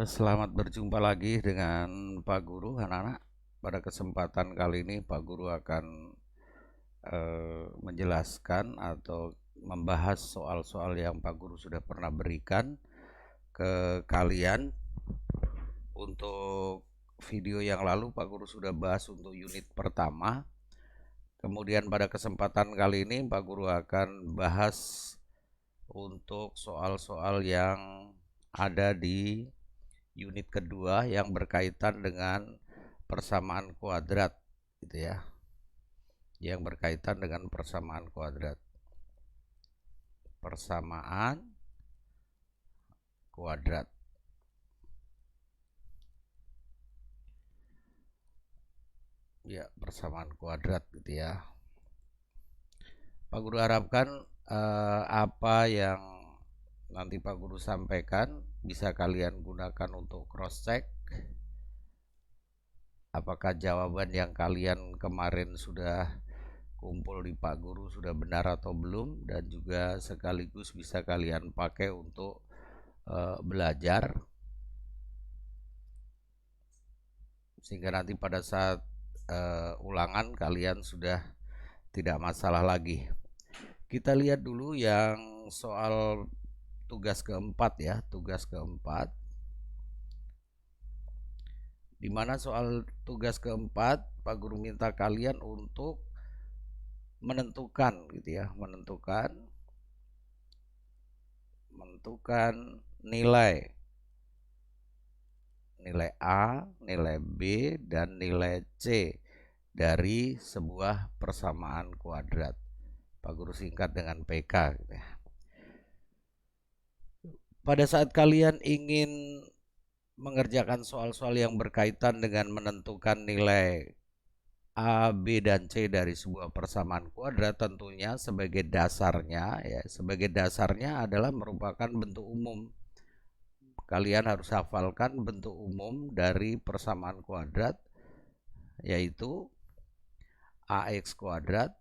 Selamat berjumpa lagi dengan Pak Guru, anak-anak. Pada kesempatan kali ini, Pak Guru akan menjelaskan atau membahas soal-soal yang Pak Guru sudah pernah berikan ke kalian. Untuk video yang lalu, Pak Guru sudah bahas untuk unit pertama. Kemudian pada kesempatan kali ini, Pak Guru akan bahas untuk soal-soal yang ada di unit kedua yang berkaitan dengan persamaan kuadrat gitu ya, yang berkaitan dengan persamaan kuadrat ya, persamaan kuadrat gitu ya. Pak Guru harapkan apa yang nanti Pak Guru sampaikan bisa kalian gunakan untuk cross check apakah jawaban yang kalian kemarin sudah kumpul di Pak Guru sudah benar atau belum, dan juga sekaligus bisa kalian pakai untuk belajar sehingga nanti pada saat ulangan kalian sudah tidak masalah lagi. Kita lihat dulu yang soal tugas keempat ya, tugas keempat. Di mana soal tugas keempat Pak Guru minta kalian untuk menentukan gitu ya, menentukan nilai A, nilai B, dan nilai C dari sebuah persamaan kuadrat. Pak Guru singkat dengan PK gitu ya. Pada saat kalian ingin mengerjakan soal-soal yang berkaitan dengan menentukan nilai A, B, dan C dari sebuah persamaan kuadrat, tentunya sebagai dasarnya adalah merupakan bentuk umum. Kalian harus hafalkan bentuk umum dari persamaan kuadrat, yaitu AX kuadrat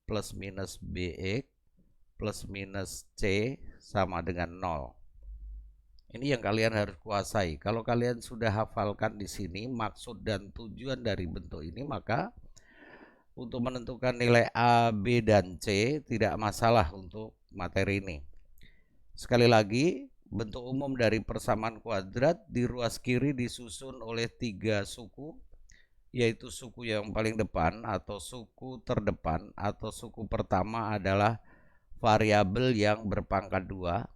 plus minus BX plus minus C sama dengan 0. Ini yang kalian harus kuasai. Kalau kalian sudah hafalkan di sini maksud dan tujuan dari bentuk ini, maka untuk menentukan nilai A, B, dan C tidak masalah untuk materi ini. Sekali lagi, bentuk umum dari persamaan kuadrat di ruas kiri disusun oleh 3 suku, yaitu suku yang paling depan atau suku terdepan atau suku pertama adalah variabel yang berpangkat 2.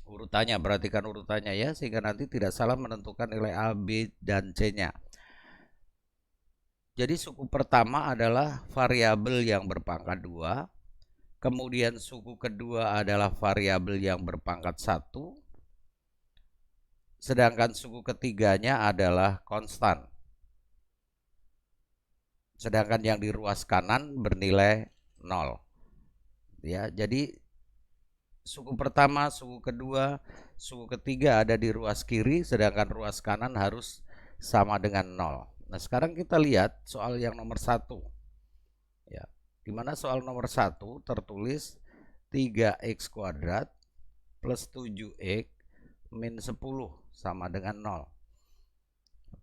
Urutannya, perhatikan urutannya ya, sehingga nanti tidak salah menentukan nilai A, B, dan C-nya. Jadi suku pertama adalah variabel yang berpangkat 2. Kemudian suku kedua adalah variabel yang berpangkat 1. Sedangkan suku ketiganya adalah konstan. Sedangkan yang di ruas kanan bernilai 0. Ya, jadi suku pertama, suku kedua, suku ketiga ada di ruas kiri, sedangkan ruas kanan harus sama dengan 0. Nah, sekarang kita lihat soal yang nomor 1. Ya, di mana soal nomor 1 tertulis 3x kuadrat plus 7x min 10 sama dengan 0.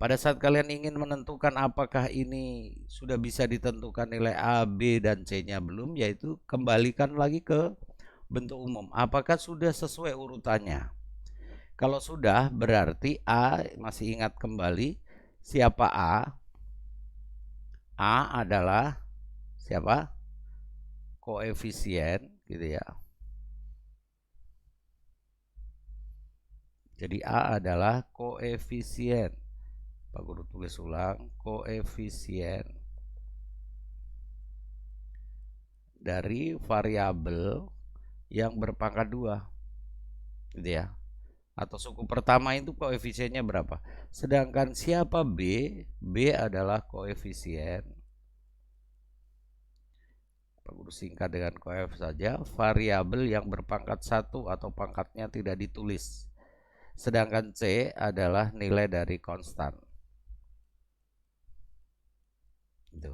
Pada saat kalian ingin menentukan apakah ini sudah bisa ditentukan nilai A, B, dan C-nya belum, yaitu kembalikan lagi ke bentuk umum. Apakah sudah sesuai urutannya? Kalau sudah, berarti A, masih ingat kembali siapa A? A adalah siapa? Koefisien gitu ya. Jadi A adalah koefisien. Pak Guru tulis ulang, koefisien dari variabel yang berpangkat 2 gitu ya. Atau suku pertama itu koefisiennya berapa? Sedangkan siapa B? B adalah koefisien, Pak Guru singkat dengan koef saja, variabel yang berpangkat 1 atau pangkatnya tidak ditulis. Sedangkan C adalah nilai dari konstan. Itu.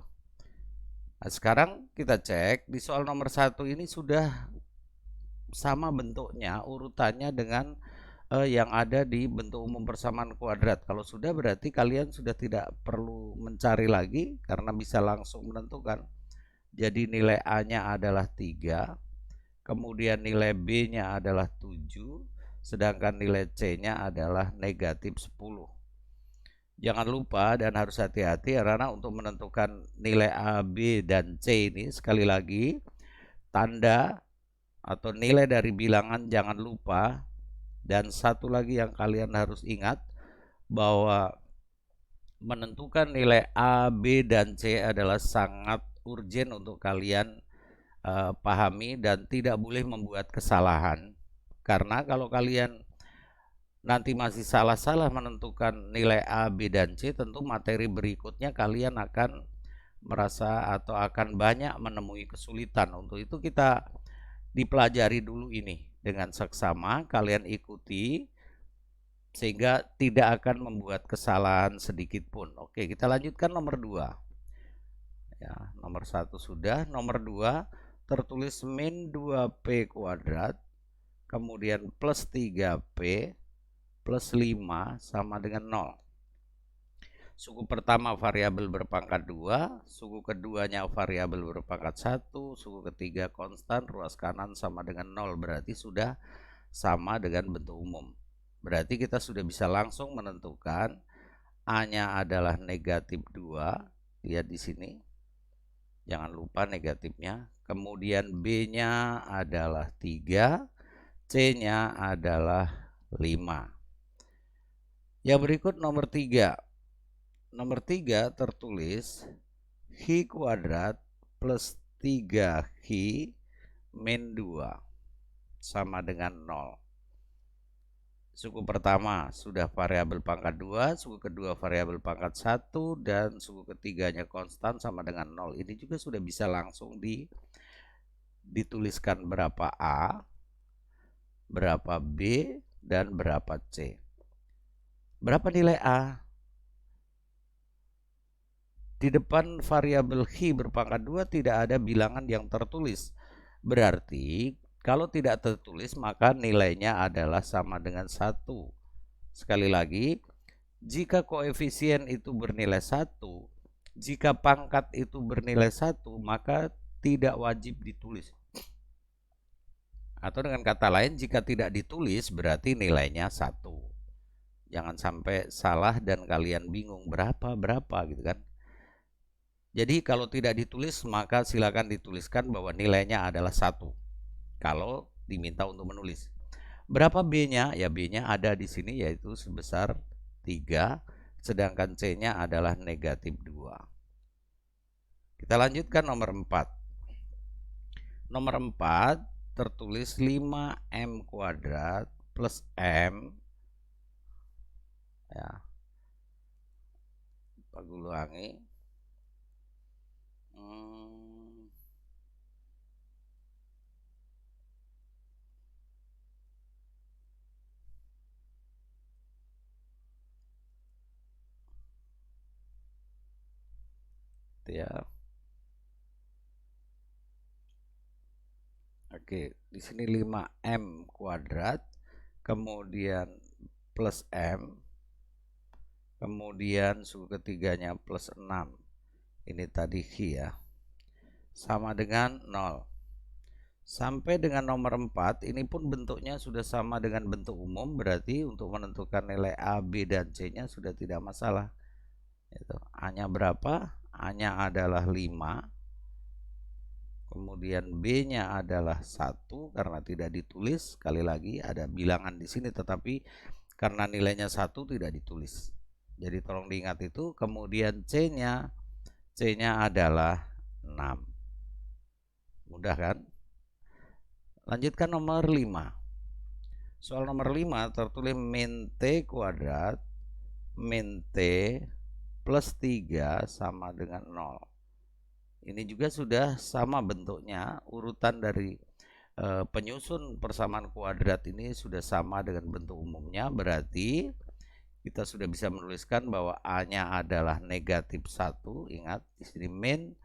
Nah, sekarang kita cek di soal nomor 1 ini sudah sama bentuknya, urutannya dengan yang ada di bentuk umum persamaan kuadrat. Kalau sudah berarti kalian sudah tidak perlu mencari lagi karena bisa langsung menentukan. Jadi nilai A-nya adalah 3, kemudian nilai B-nya adalah 7, sedangkan nilai C-nya adalah negatif 10. Jangan lupa dan harus hati-hati karena untuk menentukan nilai A, B, dan C ini sekali lagi tanda atau nilai dari bilangan jangan lupa. Dan satu lagi yang kalian harus ingat bahwa menentukan nilai A, B, dan C adalah sangat urgen untuk kalian pahami dan tidak boleh membuat kesalahan. Karena kalau kalian nanti masih salah-salah menentukan nilai A, B, dan C, tentu materi berikutnya kalian akan merasa atau akan banyak menemui kesulitan. Untuk itu kita dipelajari dulu ini dengan seksama, kalian ikuti sehingga tidak akan membuat kesalahan sedikit pun. Oke, kita lanjutkan nomor 2. Ya, nomor 1 sudah, nomor 2 tertulis min 2P kuadrat, kemudian plus 3P plus 5 sama dengan 0. Suku pertama variabel berpangkat 2, suku keduanya variabel berpangkat 1, suku ketiga konstan, ruas kanan sama dengan 0, berarti sudah sama dengan bentuk umum. Berarti kita sudah bisa langsung menentukan A-nya adalah negatif 2, lihat di sini. Jangan lupa negatifnya. Kemudian B-nya adalah 3, C-nya adalah 5. Yang berikut nomor 3. Nomor 3 tertulis Hi kuadrat plus 3Hi min 2 sama dengan 0. Suku pertama sudah variabel pangkat 2, suku kedua variabel pangkat 1, dan suku ketiganya konstan sama dengan 0. Ini juga sudah bisa langsung dituliskan berapa A, berapa B, dan berapa C. Berapa nilai A? Di depan variabel Hi berpangkat 2 tidak ada bilangan yang tertulis. Berarti kalau tidak tertulis maka nilainya adalah sama dengan 1. Sekali lagi, jika koefisien itu bernilai 1, jika pangkat itu bernilai 1, maka tidak wajib ditulis. Atau dengan kata lain, jika tidak ditulis berarti nilainya 1. Jangan sampai salah dan kalian bingung berapa gitu kan. Jadi kalau tidak ditulis maka silakan dituliskan bahwa nilainya adalah 1 kalau diminta untuk menulis. Berapa B-nya? Ya B-nya ada di sini yaitu sebesar 3, sedangkan C-nya adalah negatif 2. Kita lanjutkan nomor 4. Nomor 4 tertulis 5M kuadrat plus M. Ya. Pak Guluwangi. Ya. Oke, di sini 5M kuadrat, kemudian plus M, kemudian suku ketiganya plus 6. Ini tadi Hi ya. Sama dengan 0. Sampai dengan nomor 4, ini pun bentuknya sudah sama dengan bentuk umum, berarti untuk menentukan nilai A, B, dan C-nya sudah tidak masalah. A-nya berapa? A-nya adalah 5. Kemudian B-nya adalah 1 karena tidak ditulis. Sekali lagi ada bilangan di sini tetapi karena nilainya 1 tidak ditulis. Jadi tolong diingat itu. Kemudian C-nya adalah 6. Mudah kan? Lanjutkan nomor 5. Soal nomor 5 tertulis min T kuadrat min T plus 3 sama dengan 0. Ini juga sudah sama bentuknya, urutan dari penyusun persamaan kuadrat ini sudah sama dengan bentuk umumnya, berarti kita sudah bisa menuliskan bahwa A-nya adalah negatif 1, ingat di sini min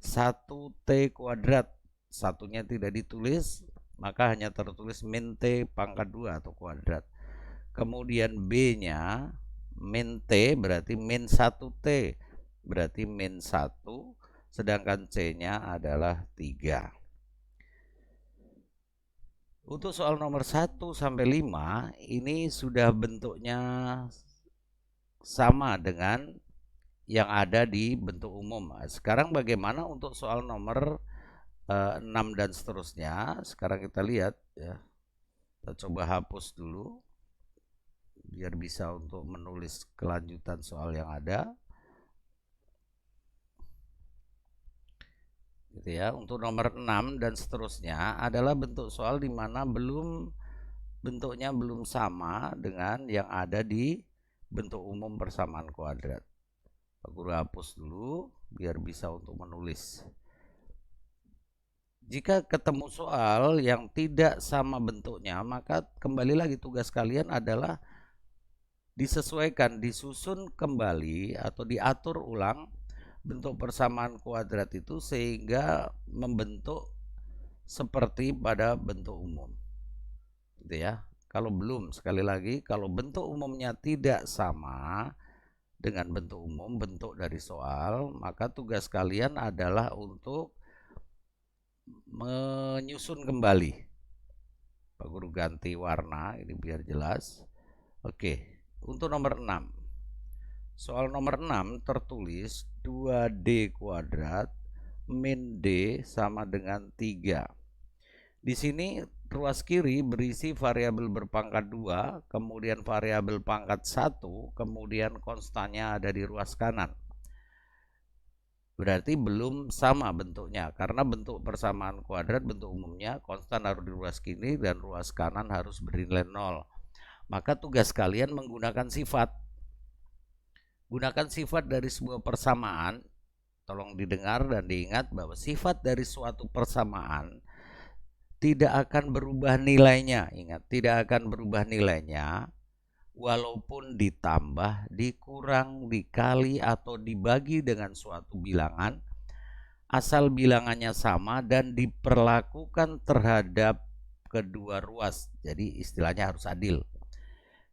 1T kuadrat, satunya tidak ditulis, maka hanya tertulis min T pangkat 2 atau kuadrat. kemudian B-nya min T berarti min 1T, berarti min 1, sedangkan C-nya adalah 3. Untuk soal nomor 1 sampai 5 ini sudah bentuknya sama dengan yang ada di bentuk umum. Sekarang bagaimana untuk soal nomor 6 dan seterusnya? Sekarang kita lihat ya. Kita coba hapus dulu biar bisa untuk menulis kelanjutan soal yang ada. Gitu ya. Untuk nomor 6 dan seterusnya adalah bentuk soal di mana bentuknya belum sama dengan yang ada di bentuk umum persamaan kuadrat. Pak Guru hapus dulu biar bisa untuk menulis. Jika ketemu soal yang tidak sama bentuknya, maka kembali lagi tugas kalian adalah disesuaikan, disusun kembali atau diatur ulang bentuk persamaan kuadrat itu sehingga membentuk seperti pada bentuk umum. Gitu ya. Kalau belum, sekali lagi, kalau bentuk umumnya tidak sama dengan bentuk umum, bentuk dari soal, maka tugas kalian adalah untuk menyusun kembali. Pak Guru ganti warna ini biar jelas. Oke, untuk nomor 6. Soal nomor 6 tertulis 2D kuadrat min D sama dengan 3. Di sini ruas kiri berisi variabel berpangkat 2, kemudian variabel pangkat 1, kemudian konstannya ada di ruas kanan. Berarti belum sama bentuknya, karena bentuk persamaan kuadrat bentuk umumnya konstan harus di ruas kiri dan ruas kanan harus bernilai 0. Maka tugas kalian menggunakan sifat. Gunakan sifat dari sebuah persamaan. Tolong didengar dan diingat bahwa sifat dari suatu persamaan tidak akan berubah nilainya. Ingat, tidak akan berubah nilainya walaupun ditambah, dikurang, dikali, atau dibagi dengan suatu bilangan, asal bilangannya sama dan diperlakukan terhadap kedua ruas. Jadi istilahnya harus adil.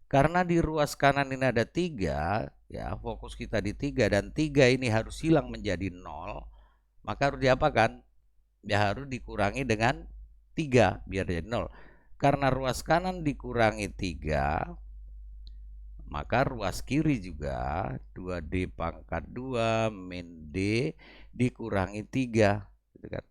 Karena di ruas kanan ini ada 3, ya fokus kita di 3, dan 3 ini harus hilang menjadi 0, maka harus diapakan? Ya harus dikurangi dengan 3 biar jadi 0. Karena ruas kanan dikurangi 3, maka ruas kiri juga 2D pangkat 2 min D dikurangi 3, gitu kan.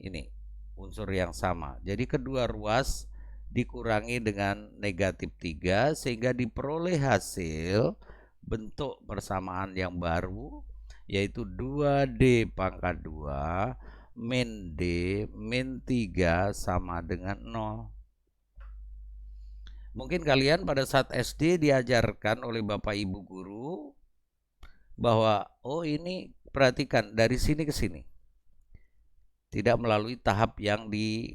Ini unsur yang sama. Jadi kedua ruas dikurangi dengan negatif 3 sehingga diperoleh hasil bentuk persamaan yang baru, yaitu 2D pangkat 2 min D min 3 sama dengan 0. Mungkin kalian pada saat SD diajarkan oleh Bapak Ibu guru bahwa oh ini perhatikan dari sini ke sini. Tidak melalui tahap yang di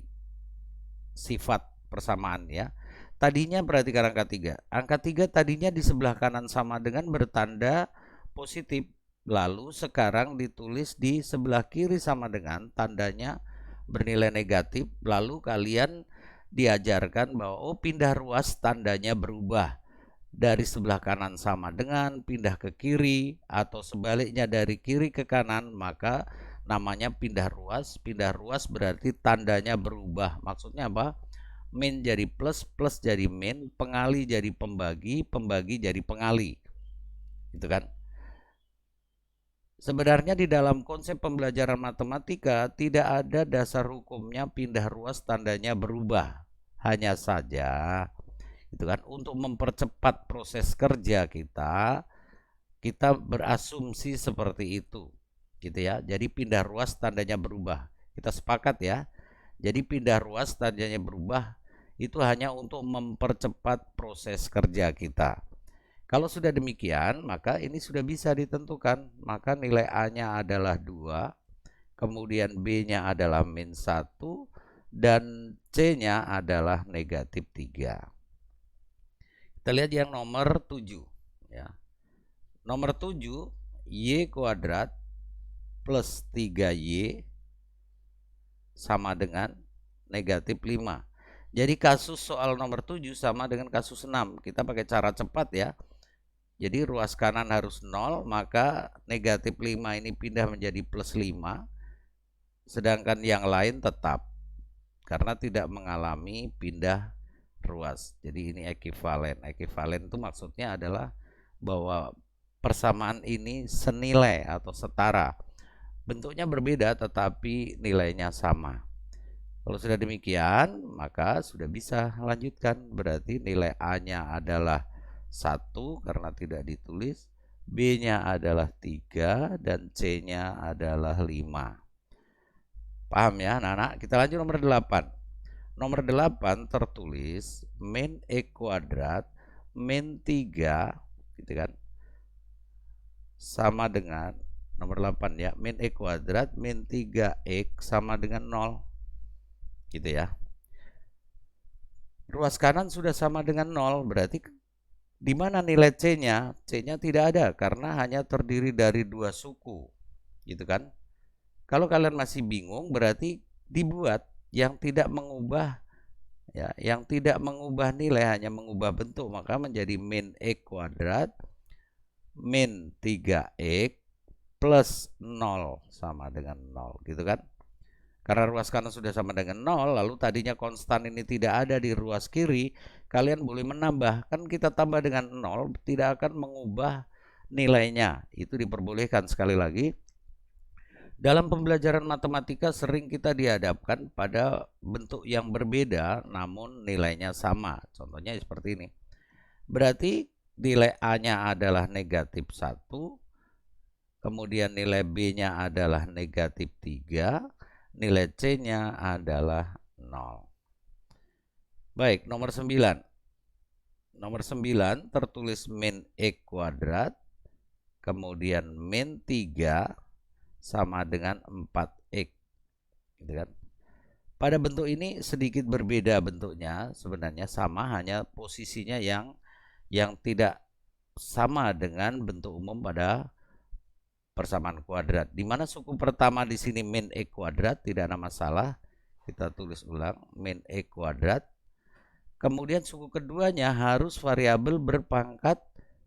sifat persamaan ya. Tadinya perhatikan angka 3. Angka 3 tadinya di sebelah kanan sama dengan bertanda positif. Lalu sekarang ditulis di sebelah kiri sama dengan tandanya bernilai negatif. Lalu kalian diajarkan bahwa oh pindah ruas tandanya berubah. Dari sebelah kanan sama dengan pindah ke kiri atau sebaliknya dari kiri ke kanan, maka namanya pindah ruas. Pindah ruas berarti tandanya berubah. Maksudnya apa? Min jadi plus, plus jadi min, pengali jadi pembagi, pembagi jadi pengali. Gitu kan? Sebenarnya di dalam konsep pembelajaran matematika tidak ada dasar hukumnya pindah ruas tandanya berubah. Hanya saja gitu kan, untuk mempercepat proses kerja kita berasumsi seperti itu. Gitu ya. Jadi pindah ruas tandanya berubah. Kita sepakat ya. Jadi pindah ruas tandanya berubah itu hanya untuk mempercepat proses kerja kita. Kalau sudah demikian, maka ini sudah bisa ditentukan. Maka nilai A-nya adalah 2, kemudian B-nya adalah min 1, dan C-nya adalah negatif 3. Kita lihat yang nomor 7. Ya. Nomor 7, Y kuadrat plus 3Y sama dengan negatif 5. Jadi kasus soal nomor 7 sama dengan kasus 6. Kita pakai cara cepat ya. Jadi ruas kanan harus 0, maka negatif 5 ini pindah menjadi plus 5. Sedangkan yang lain tetap, karena tidak mengalami pindah ruas. Jadi ini ekivalen. Ekivalen itu maksudnya adalah bahwa persamaan ini senilai atau setara. Bentuknya berbeda tetapi nilainya sama. Kalau sudah demikian, maka sudah bisa lanjutkan. Berarti nilai A-nya adalah 1 karena tidak ditulis, B-nya adalah 3, dan C-nya adalah 5. Paham ya anak-anak? Kita lanjut nomor 8. Nomor 8 tertulis min E kuadrat min 3 gitu kan, sama dengan nomor 8 ya, min E kuadrat min 3X sama dengan 0 gitu ya. Ruas kanan sudah sama dengan 0, berarti di mana nilai C-nya? C-nya tidak ada karena hanya terdiri dari 2 suku gitu kan. Kalau kalian masih bingung, berarti dibuat yang tidak mengubah ya, yang tidak mengubah nilai, hanya mengubah bentuk, maka menjadi min E kuadrat min 3X plus 0 sama dengan 0 gitu kan. Karena ruas kanan sudah sama dengan 0, lalu tadinya konstan ini tidak ada di ruas kiri, kalian boleh menambah. Kan kita tambah dengan 0, tidak akan mengubah nilainya. Itu diperbolehkan. Sekali lagi, dalam pembelajaran matematika sering kita dihadapkan pada bentuk yang berbeda namun nilainya sama. Contohnya seperti ini. Berarti nilai A-nya adalah negatif 1, kemudian nilai B-nya adalah negatif 3, nilai C-nya adalah 0. Baik, nomor 9. Nomor 9 tertulis min E kuadrat, kemudian min 3 sama dengan 4X. Gitu kan? Pada bentuk ini sedikit berbeda bentuknya, sebenarnya sama, hanya posisinya yang tidak sama dengan bentuk umum pada persamaan kuadrat. Di mana suku pertama di sini min E kuadrat, tidak ada masalah. Kita tulis ulang, min E kuadrat. Kemudian suku keduanya harus variabel berpangkat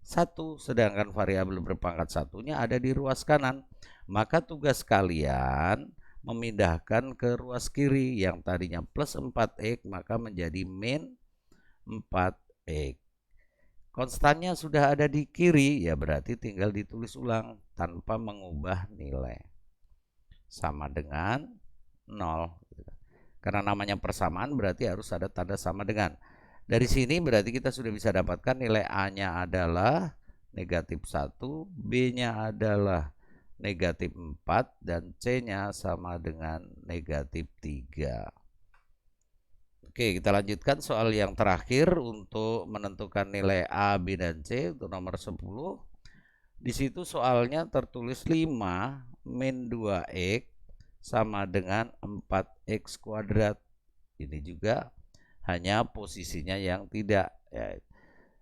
1, sedangkan variabel berpangkat 1-nya ada di ruas kanan. Maka tugas kalian memindahkan ke ruas kiri, yang tadinya plus 4X maka menjadi min 4X. Konstannya sudah ada di kiri, ya berarti tinggal ditulis ulang tanpa mengubah nilai. Sama dengan 0. Karena namanya persamaan berarti harus ada tanda sama dengan. Dari sini berarti kita sudah bisa dapatkan nilai A-nya adalah negatif 1, B-nya adalah negatif 4, dan C-nya sama dengan negatif 3. Oke, kita lanjutkan soal yang terakhir untuk menentukan nilai A, B, dan C untuk nomor 10. Di situ soalnya tertulis 5 min 2X sama dengan 4X kuadrat. Ini juga hanya posisinya yang tidak ya,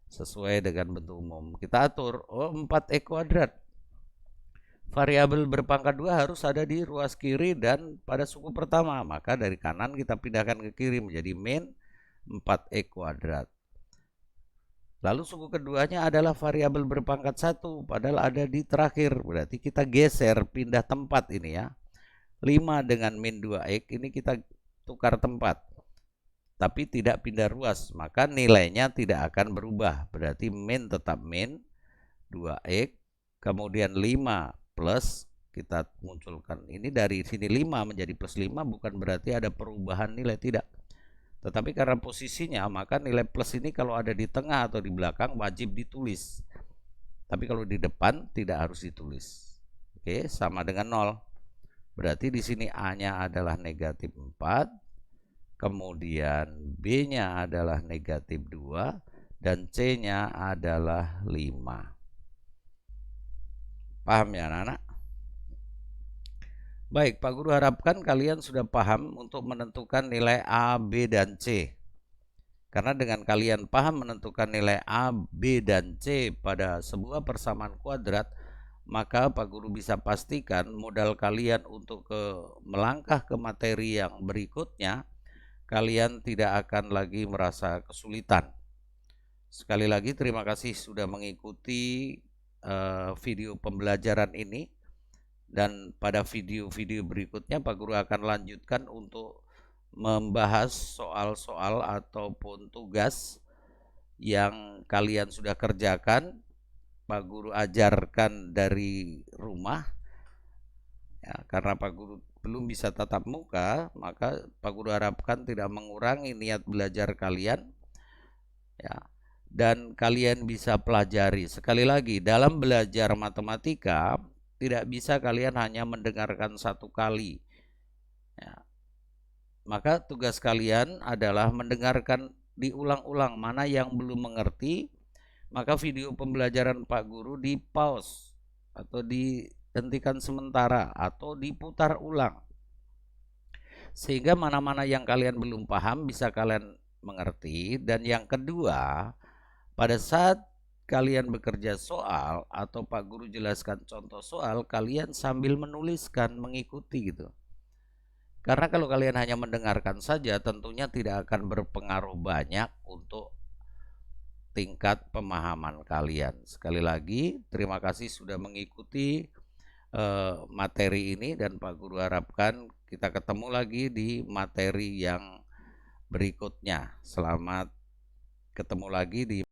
sesuai dengan bentuk umum. Kita atur, 4X kuadrat. Variabel berpangkat 2 harus ada di ruas kiri dan pada suku pertama. Maka dari kanan kita pindahkan ke kiri menjadi min 4X kuadrat. Lalu suku keduanya adalah variabel berpangkat 1, padahal ada di terakhir. Berarti kita geser, pindah tempat ini ya. 5 dengan min 2X ini kita tukar tempat. Tapi tidak pindah ruas, maka nilainya tidak akan berubah. Berarti min tetap min 2X, kemudian 5 plus, kita munculkan ini dari sini 5 menjadi plus 5, bukan berarti ada perubahan nilai, tidak. Tetapi karena posisinya, maka nilai plus ini kalau ada di tengah atau di belakang wajib ditulis. Tapi kalau di depan tidak harus ditulis. Oke, sama dengan 0. Berarti di sini A-nya adalah negatif 4, kemudian B-nya adalah negatif 2, dan C-nya adalah 5. Paham ya anak-anak? Baik, Pak Guru harapkan kalian sudah paham untuk menentukan nilai A, B, dan C. Karena dengan kalian paham menentukan nilai A, B, dan C pada sebuah persamaan kuadrat, maka Pak Guru bisa pastikan modal kalian untuk melangkah ke materi yang berikutnya, kalian tidak akan lagi merasa kesulitan. Sekali lagi terima kasih sudah mengikuti video pembelajaran ini, dan pada video-video berikutnya Pak Guru akan lanjutkan untuk membahas soal-soal ataupun tugas yang kalian sudah kerjakan, Pak Guru ajarkan dari rumah. Ya, karena Pak Guru belum bisa tatap muka, maka Pak Guru harapkan tidak mengurangi niat belajar kalian. Ya, dan kalian bisa pelajari. Sekali lagi, dalam belajar matematika tidak bisa kalian hanya mendengarkan satu kali. Ya, maka tugas kalian adalah mendengarkan diulang-ulang. Mana yang belum mengerti, maka video pembelajaran Pak Guru di pause atau dihentikan sementara atau diputar ulang, sehingga mana-mana yang kalian belum paham bisa kalian mengerti. Dan yang kedua, pada saat kalian bekerja soal atau Pak Guru jelaskan contoh soal, kalian sambil menuliskan, mengikuti gitu. Karena kalau kalian hanya mendengarkan saja, tentunya tidak akan berpengaruh banyak untuk tingkat pemahaman kalian. Sekali lagi, terima kasih sudah mengikuti materi ini, dan Pak Guru harapkan kita ketemu lagi di materi yang berikutnya. Selamat ketemu lagi di